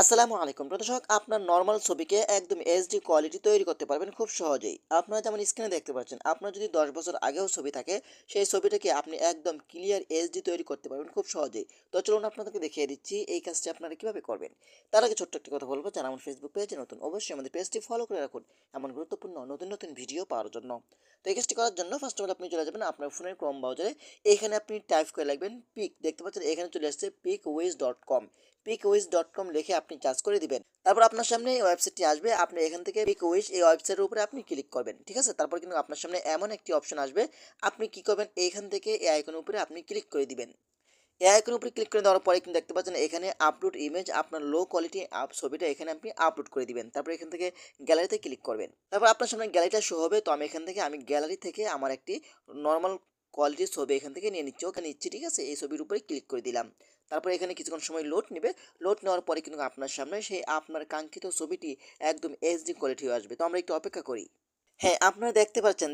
আসসালামু আলাইকুম দর্শক, আপনার নর্মাল ছবিকে একদম এইচডি কোয়ালিটি তৈরি করতে পারবেন খুব সহজেই। আপনারা যেমন স্ক্রিনে দেখতে পাচ্ছেন, আপনার যদি 10 বছর আগেও ছবি থাকে, সেই ছবিটাকে আপনি একদম ক্লিয়ার এইচডি তৈরি করতে পারবেন খুব সহজেই। তো চলুন আপনাদেরকে দেখিয়ে দিচ্ছি এই কাজটি আপনারা কিভাবে করবেন। তার আগে ছোট্ট একটি কথা বলবো, যারা আমার ফেসবুক পেজে নতুন, অবশ্যই আমাদের পেজটি ফলো করে রাখুন এমন গুরুত্বপূর্ণ নতুন নতুন ভিডিও পাওয়ার জন্য। তো এই কাজটি করার জন্য ফার্স্ট অফ অল আপনি চলে যাবেন আপনার ফোনের ক্রোম ব্রাউজারে। এখানে আপনি টাইপ করে লিখবেন পিক, দেখতে পাচ্ছেন এখানে চলে আসছে pickwiz.com। pickwiz.com লিখে আপনি চার্জ করে দিবেন। তারপর আপনার সামনে এই ওয়েবসাইটটি আসবে। আপনি এখান থেকে পিকউইজ এই ওয়েবসাইটের উপরে আপনি ক্লিক করবেন। ঠিক আছে? তারপর কিন্তু আপনার সামনে এমন একটি অপশন আসবে। আপনি কি করবেন? এইখান থেকে এই আইকনের উপরে আপনি ক্লিক করে দিবেন। এই আইকনের উপরে ক্লিক করে দেওয়ার পরে কিন্তু দেখতে পাচ্ছেন এখানে আপলোড ইমেজ, আপনার লো কোয়ালিটি ছবিটা এখানে আপনি আপলোড করে দিবেন। তারপর এখান থেকে গ্যালারিতে ক্লিক করবেন। তারপর আপনার সামনে গ্যালারিটা শো হবে। তো আমি এখান থেকে গ্যালারি থেকে আমার একটি নরমাল কোয়ালিটির ছবি এখান থেকে নিয়ে নিচ্ছি। ওকে নিচ্ছি, ঠিক আছে? এই ছবির উপরে ক্লিক করে দিলাম। তারপর এখানে কিছুক্ষণ সময় লোড নেবে। লোড নেওয়ার পরে কিন্তু আপনার সামনে সেই আপনার কাঙ্ক্ষিত ছবিটি একদম এইচডি কোয়ালিটি হয়ে আসবে। তো আমরা একটু অপেক্ষা করি। হ্যাঁ, আপনারা দেখতে পাচ্ছেন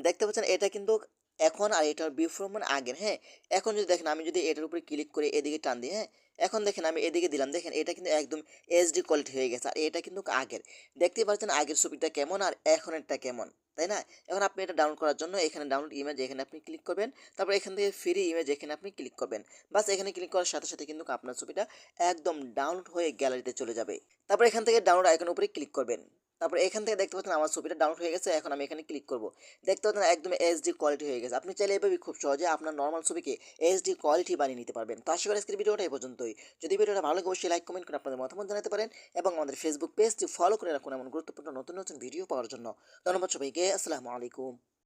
এটা কিন্তু এখন, আর এটার বিফোর মানে আগের, হ্যাঁ? এখন যদি দেখেন, আমি যদি এটার উপরে ক্লিক করে এদিকে টান দিই, হ্যাঁ? এখন দেখেন আমি এদিকে দিলাম, দেখেন এটা কিন্তু একদম এইচডি কোয়ালিটি হয়ে গেছে। আর এটা কিন্তু আগের। দেখতেই পাচ্ছেন আগের ছবিটা কেমন আর এখনেরটা কেমন, তাই না? এখন আপনি এটা ডাউনলোড করার জন্য এখানে ডাউনলোড ইমেজ এখানে আপনি ক্লিক করবেন। তারপর এখান থেকে ফ্রি ইমেজ এখানে আপনি ক্লিক করবেন। বাস এখানে ক্লিক করার সাথে সাথে কিন্তু আপনার ছবিটা একদম ডাউনলোড হয়ে গ্যালারিতে চলে যাবে। তারপর এখান থেকে ডাউনলোড আইকনের উপরে ক্লিক করবেন। তারপর এখান থেকে দেখতে পাচ্ছেন আমার ছবিটা ডাউনলোড হয়ে গেছে। এখন আমি এখানে ক্লিক করব। দেখতে পাচ্ছেন একদম এইচডি কোয়ালিটি হয়ে গেছে। আপনি চাইলে এভাবে খুব সহজে আপনার নরমাল ছবিকে এইচডি কোয়ালিটি বানিয়ে নিতে পারবেন। তো আশা করি আজকের ভিডিওটা এই পর্যন্তই। যদি ভিডিওটা ভালো লাগে অবশ্যই লাইক কমেন্ট করে আপনাদের মতামত জানাতে পারেন এবং আমাদের ফেসবুক পেজটি ফলো করে রাখুন এমন গুরুত্বপূর্ণ নতুন নতুন ভিডিও পাওয়ার জন্য। ধন্যবাদ সবাইকে। আসসালামু আলাইকুম।